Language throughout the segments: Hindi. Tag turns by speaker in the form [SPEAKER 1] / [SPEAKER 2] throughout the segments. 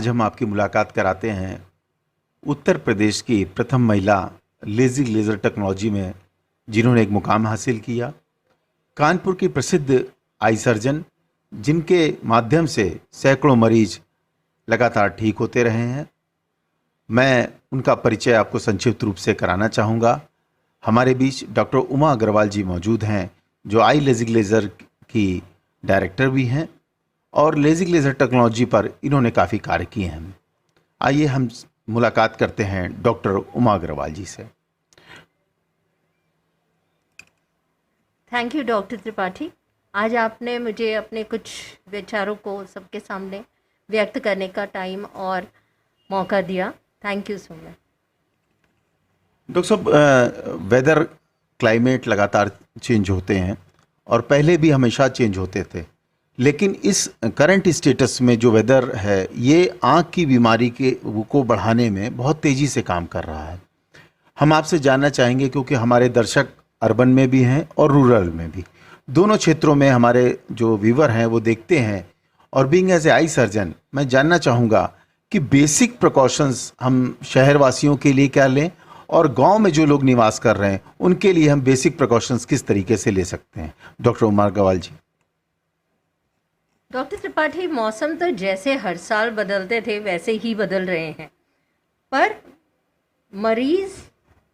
[SPEAKER 1] आज हम आपकी मुलाकात कराते हैं उत्तर प्रदेश की प्रथम महिला लेजिक लेज़र टेक्नोलॉजी में, जिन्होंने एक मुकाम हासिल किया। कानपुर की प्रसिद्ध आई सर्जन, जिनके माध्यम से सैकड़ों मरीज लगातार ठीक होते रहे हैं। मैं उनका परिचय आपको संक्षिप्त रूप से कराना चाहूँगा। हमारे बीच डॉक्टर उमा अग्रवाल जी मौजूद हैं, जो आई लेजिक लेज़र की डायरेक्टर भी हैं और लेजिक लेज़र टेक्नोलॉजी पर इन्होंने काफ़ी कार्य किए हैं। आइए हम मुलाकात करते हैं डॉक्टर उमा अग्रवाल जी से।
[SPEAKER 2] Thank you doctor Tripathi. आज आपने मुझे अपने कुछ विचारों को सबके सामने व्यक्त करने का टाइम और मौका दिया। Thank you so much.
[SPEAKER 1] Doctor साहब, वेदर क्लाइमेट लगातार चेंज होते हैं और पहले भी हमेशा चेंज होते थे, लेकिन इस करंट स्टेटस में जो वेदर है ये आँख की बीमारी को बढ़ाने में बहुत तेज़ी से काम कर रहा है। हम आपसे जानना चाहेंगे, क्योंकि हमारे दर्शक अर्बन में भी हैं और रूरल में भी, दोनों क्षेत्रों में हमारे जो व्यूवर हैं वो देखते हैं। और being as a eye surgeon, मैं जानना चाहूँगा कि बेसिक प्रिकॉशंस हम शहरवासियों के लिए क्या लें और गांव में जो लोग निवास कर रहे हैं उनके लिए हम बेसिक प्रिकॉशंस किस तरीके से ले सकते हैं। डॉक्टर उमा अग्रवाल जी।
[SPEAKER 2] डॉक्टर त्रिपाठी, मौसम तो जैसे हर साल बदलते थे वैसे ही बदल रहे हैं, पर मरीज़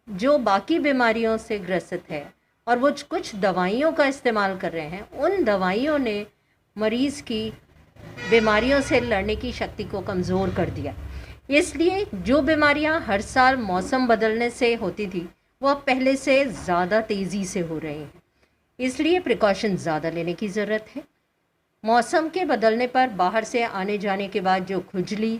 [SPEAKER 2] जो बाकी बीमारियों से ग्रसित है और वो कुछ दवाइयों का इस्तेमाल कर रहे हैं, उन दवाइयों ने मरीज़ की बीमारियों से लड़ने की शक्ति को कमज़ोर कर दिया। इसलिए जो बीमारियां हर साल मौसम बदलने से होती थी वो अब पहले से ज़्यादा तेज़ी से हो रही हैं। इसलिए प्रिकॉशन ज़्यादा लेने की ज़रूरत है। मौसम के बदलने पर बाहर से आने जाने के बाद जो खुजली,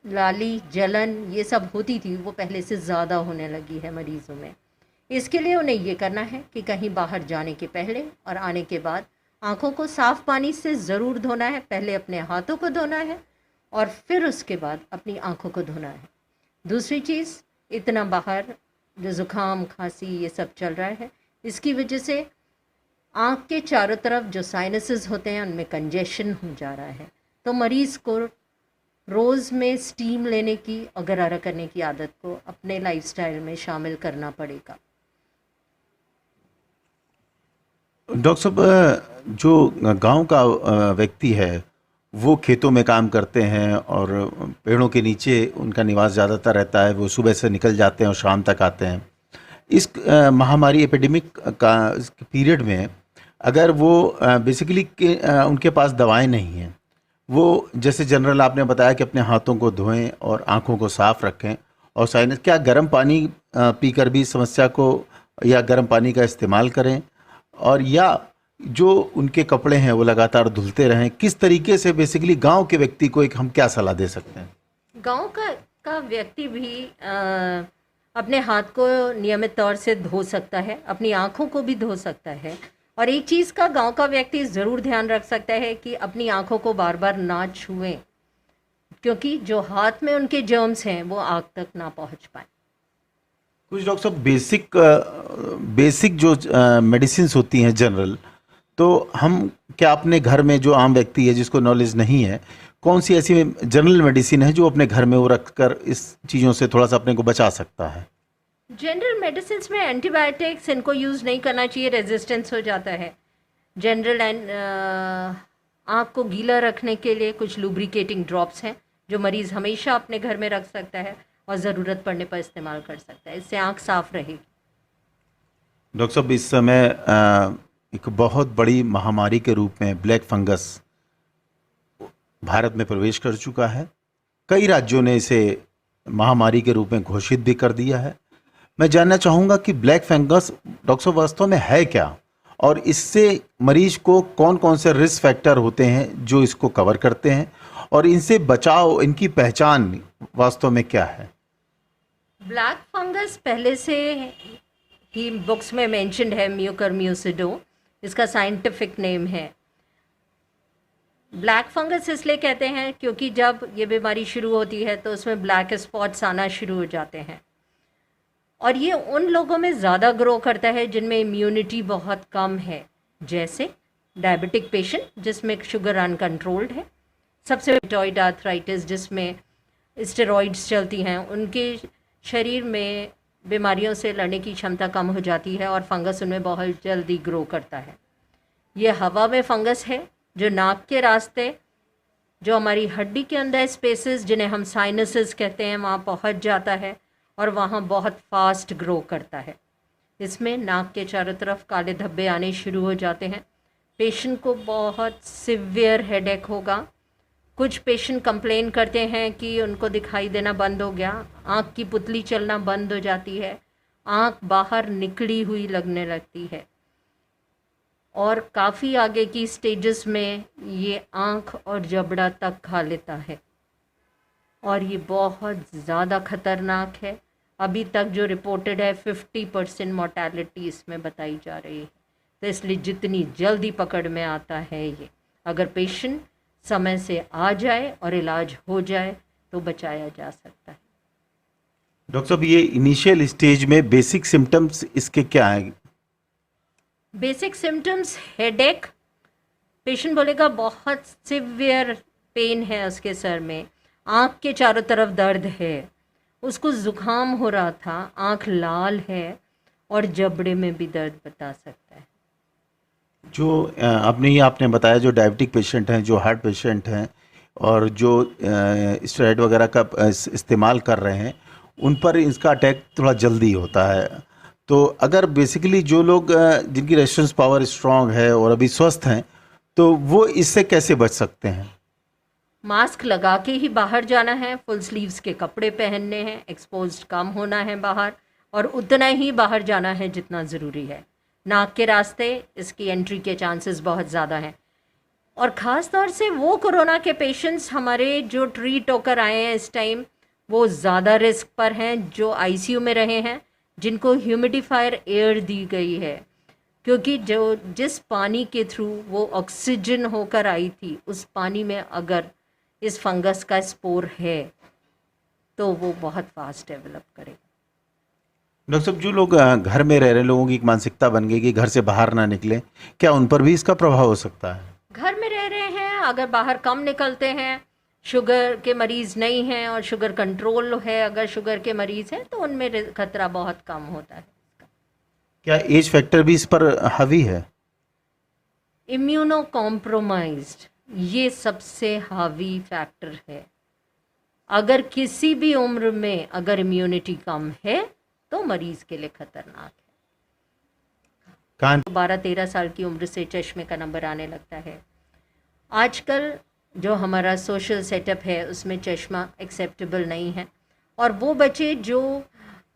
[SPEAKER 2] लाली, जलन ये सब होती थी वो पहले से ज़्यादा होने लगी है मरीज़ों में। इसके लिए उन्हें ये करना है कि कहीं बाहर जाने के पहले और आने के बाद आँखों को साफ़ पानी से ज़रूर धोना है। पहले अपने हाथों को धोना है और फिर उसके बाद अपनी आँखों को धोना है। दूसरी चीज़, इतना बाहर जो ज़ुकाम, खांसी ये सब चल रहा है, इसकी वजह से आँख के चारों तरफ जो साइनसेस होते हैं उनमें कंजेशन हो जा रहा है। तो मरीज़ को रोज़ में स्टीम लेने की और गरारा करने की आदत को अपने लाइफस्टाइल में शामिल करना पड़ेगा।
[SPEAKER 1] डॉक्टर साहब, जो गांव का व्यक्ति है वो खेतों में काम करते हैं और पेड़ों के नीचे उनका निवास ज़्यादातर रहता है। वो सुबह से निकल जाते हैं और शाम तक आते हैं। इस महामारी एपिडेमिक का पीरियड में अगर वो बेसिकली उनके पास दवाएं नहीं हैं, वो जैसे जनरल आपने बताया कि अपने हाथों को धोएं और आँखों को साफ़ रखें, और साइनस क्या गर्म पानी पीकर भी समस्या को, या गर्म पानी का इस्तेमाल करें, और या जो उनके कपड़े हैं वो लगातार धुलते रहें। किस तरीके से बेसिकली गांव के व्यक्ति को एक हम क्या सलाह दे सकते हैं?
[SPEAKER 2] गांव का व्यक्ति भी अपने हाथ को नियमित तौर से धो सकता है, अपनी आँखों को भी धो सकता है। और एक चीज़ का गांव का व्यक्ति ज़रूर ध्यान रख सकता है कि अपनी आँखों को बार बार ना छुएं, क्योंकि जो हाथ में उनके जर्म्स हैं वो आँख तक ना पहुंच पाए।
[SPEAKER 1] कुछ डॉक्टर साहब बेसिक जो मेडिसिन होती हैं जनरल, तो हम क्या अपने घर में, जो आम व्यक्ति है जिसको नॉलेज नहीं है, कौन सी ऐसी जनरल मेडिसिन है जो अपने घर में वो रखकर इस चीज़ों से थोड़ा सा अपने को बचा सकता है?
[SPEAKER 2] जनरल मेडिसिन में एंटीबायोटिक्स इनको यूज़ नहीं करना चाहिए, रेजिस्टेंस हो जाता है। जनरल आँख को गीला रखने के लिए कुछ लुब्रिकेटिंग ड्रॉप्स हैं जो मरीज़ हमेशा अपने घर में रख सकता है और ज़रूरत पड़ने पर इस्तेमाल कर सकता है। इससे आँख साफ रहेगी।
[SPEAKER 1] डॉक्टर साहब, इस समय एक बहुत बड़ी महामारी के रूप में ब्लैक फंगस भारत में प्रवेश कर चुका है। कई राज्यों ने इसे महामारी के रूप में घोषित भी कर दिया है। मैं जानना चाहूँगा कि ब्लैक फंगस डॉक्टर साहब वास्तव में है क्या, और इससे मरीज को कौन कौन से रिस्क फैक्टर होते हैं जो इसको कवर करते हैं, और इनसे बचाव, इनकी पहचान वास्तव में क्या है?
[SPEAKER 2] ब्लैक फंगस पहले से ही बुक्स में मेंशन्ड है, म्यूकर इसका साइंटिफिक नेम है। ब्लैक फंगस इसलिए कहते हैं क्योंकि जब ये बीमारी शुरू होती है तो उसमें ब्लैक स्पॉट्स आना शुरू हो जाते हैं, और ये उन लोगों में ज़्यादा ग्रो करता है जिनमें इम्यूनिटी बहुत कम है, जैसे डायबिटिक पेशेंट जिसमें शुगर अनकंट्रोल्ड है, सबसे रूमेटॉइड आर्थराइटिस जिसमें स्टेरॉइड्स चलती हैं, उनके शरीर में बीमारियों से लड़ने की क्षमता कम हो जाती है और फंगस उनमें बहुत जल्दी ग्रो करता है। ये हवा में फंगस है जो नाक के रास्ते, जो हमारी हड्डी के अंदर स्पेसेस जिन्हें हम साइनसेस कहते हैं, वहाँ पहुँच जाता है और वहाँ बहुत फास्ट ग्रो करता है। इसमें नाक के चारों तरफ काले धब्बे आने शुरू हो जाते हैं। पेशेंट को बहुत सिवियर हेडेक होगा। कुछ पेशेंट कंप्लेन करते हैं कि उनको दिखाई देना बंद हो गया, आँख की पुतली चलना बंद हो जाती है, आँख बाहर निकली हुई लगने लगती है और काफ़ी आगे की स्टेजेस में ये आँख और जबड़ा तक खा लेता है और ये बहुत ज़्यादा ख़तरनाक है। अभी तक जो रिपोर्टेड है 50% मोर्टेलिटी इसमें बताई जा रही है। तो इसलिए जितनी जल्दी पकड़ में आता है ये, अगर पेशेंट समय से आ जाए और इलाज हो जाए तो बचाया जा सकता है।
[SPEAKER 1] डॉक्टर साहब, ये इनिशियल स्टेज में बेसिक सिम्टम्स इसके क्या हैं?
[SPEAKER 2] बेसिक सिम्टम्स हेडेक, पेशेंट बोलेगा बहुत सिवियर पेन है उसके सर में, आँख के चारों तरफ दर्द है, उसको ज़ुकाम हो रहा था, आँख लाल है और जबड़े में भी दर्द बता सकता है।
[SPEAKER 1] जो आपने बताया, जो डायबिटिक पेशेंट हैं, जो हार्ट पेशेंट हैं और जो स्टेरॉइड वगैरह का इस्तेमाल कर रहे हैं, उन पर इसका अटैक थोड़ा जल्दी होता है। तो अगर बेसिकली जो लोग जिनकी रेजिस्टेंस पावर स्ट्रांग है और अभी स्वस्थ हैं, तो वो इससे कैसे बच सकते हैं?
[SPEAKER 2] मास्क लगा के ही बाहर जाना है, फुल स्लीव्स के कपड़े पहनने हैं, एक्सपोज्ड कम होना है बाहर और उतना ही बाहर जाना है जितना ज़रूरी है। नाक के रास्ते इसकी एंट्री के चांसेस बहुत ज़्यादा हैं और ख़ास तौर से वो कोरोना के पेशेंट्स हमारे जो ट्रीट होकर आए हैं इस टाइम, वो ज़्यादा रिस्क पर हैं, जो आईसीयू में रहे हैं, जिनको ह्यूमिडिफायर एयर दी गई है, क्योंकि जिस पानी के थ्रू वो ऑक्सीजन होकर आई थी, उस पानी में अगर इस फंगस का स्पोर है तो वो बहुत फास्ट डेवलप करेगा।
[SPEAKER 1] डॉक्टर साहब, जो लोग घर में रह रहे लोगों की एक मानसिकता बन गई कि घर से बाहर ना निकले, क्या उन पर भी इसका प्रभाव हो सकता है?
[SPEAKER 2] घर में रह रहे हैं, अगर बाहर कम निकलते हैं, शुगर के मरीज़ नहीं हैं और शुगर कंट्रोल है, अगर शुगर के मरीज़ हैं तो उनमें खतरा बहुत कम होता है।
[SPEAKER 1] क्या एज फैक्टर भी इस पर हावी है?
[SPEAKER 2] इम्यूनो कॉम्प्रोमाइज्ड ये सबसे हावी फैक्टर है। अगर किसी भी उम्र में अगर इम्यूनिटी कम है तो मरीज़ के लिए ख़तरनाक है। 12-13 साल की उम्र से चश्मे का नंबर आने लगता है। आजकल जो हमारा सोशल सेटअप है उसमें चश्मा एक्सेप्टेबल नहीं है और वो बच्चे जो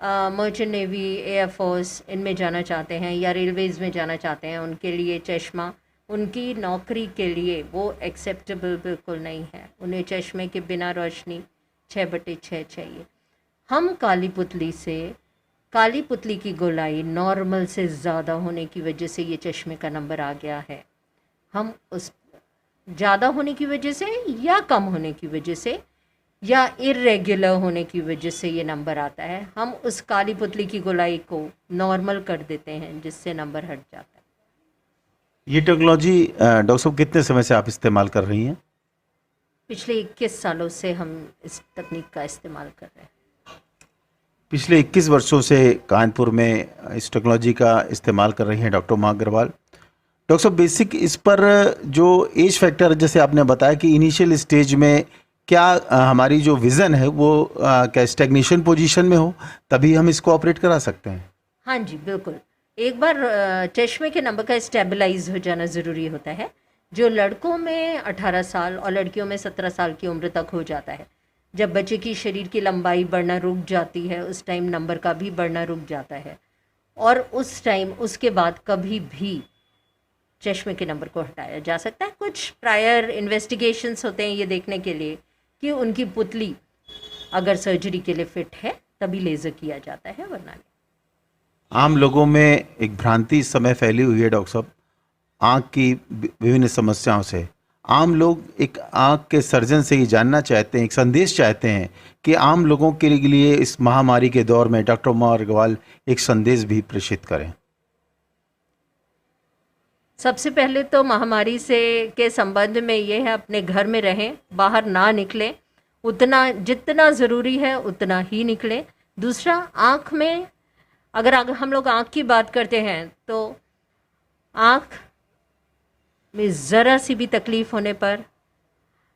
[SPEAKER 2] मर्चेंट नेवी, एयरफोर्स इनमें जाना चाहते हैं या रेलवेज़ में जाना चाहते हैं, उनके लिए चश्मा उनकी नौकरी के लिए वो एक्सेप्टेबल बिल्कुल नहीं है। उन्हें चश्मे के बिना रोशनी 6/6 चाहिए। हम काली पुतली की गोलाई नॉर्मल से ज़्यादा होने की वजह से ये चश्मे का नंबर आ गया है। हम उस ज़्यादा होने की वजह से या कम होने की वजह से या इर्रेगुलर होने की वजह से ये नंबर आता है, हम उस काली पुतली की गोलाई को नॉर्मल कर देते हैं जिससे नंबर हट जाता है।
[SPEAKER 1] ये टेक्नोलॉजी डॉक्टर साहब कितने समय से आप इस्तेमाल कर रही हैं?
[SPEAKER 2] पिछले 21 सालों से हम इस तकनीक का इस्तेमाल कर रहे हैं।
[SPEAKER 1] पिछले 21 वर्षों से कानपुर में इस टेक्नोलॉजी का इस्तेमाल कर रही हैं डॉक्टर उमा अग्रवाल। डॉक्टर साहब, बेसिक इस पर जो एज फैक्टर, जैसे आपने बताया कि इनिशियल स्टेज में क्या हमारी जो विज़न है वो क्या स्टैग्नेशन पोजीशन में हो तभी हम इसको ऑपरेट करा सकते हैं?
[SPEAKER 2] हाँ जी, बिल्कुल। एक बार चश्मे के नंबर का स्टेबलाइज हो जाना ज़रूरी होता है, जो लड़कों में 18 साल और लड़कियों में 17 साल की उम्र तक हो जाता है। जब बच्चे की शरीर की लंबाई बढ़ना रुक जाती है, उस टाइम नंबर का भी बढ़ना रुक जाता है और उस टाइम उसके बाद कभी भी चश्मे के नंबर को हटाया जा सकता है। कुछ प्रायर इन्वेस्टिगेशंस होते हैं ये देखने के लिए कि उनकी पुतली अगर सर्जरी के लिए फिट है तभी लेज़र किया जाता है, वरना नहीं।
[SPEAKER 1] आम लोगों में एक भ्रांति इस समय फैली हुई है डॉक्टर साहब, आँख की विभिन्न समस्याओं से। आम लोग एक आँख के सर्जन से ही जानना चाहते हैं, एक संदेश चाहते हैं कि आम लोगों के लिए इस महामारी के दौर में डॉक्टर उमा अग्रवाल एक संदेश भी प्रेषित करें।
[SPEAKER 2] सबसे पहले तो महामारी से के संबंध में ये है, अपने घर में रहें, बाहर ना निकलें, उतना जितना ज़रूरी है उतना ही निकलें। दूसरा, आँख में अगर हम लोग आँख की बात करते हैं तो आँख में ज़रा सी भी तकलीफ़ होने पर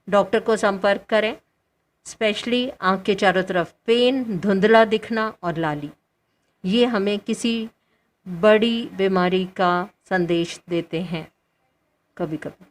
[SPEAKER 2] डॉक्टर को संपर्क करें। स्पेशली आँख के चारों तरफ पेन, धुंधला दिखना और लाली, ये हमें किसी बड़ी बीमारी का संदेश देते हैं कभी कभी।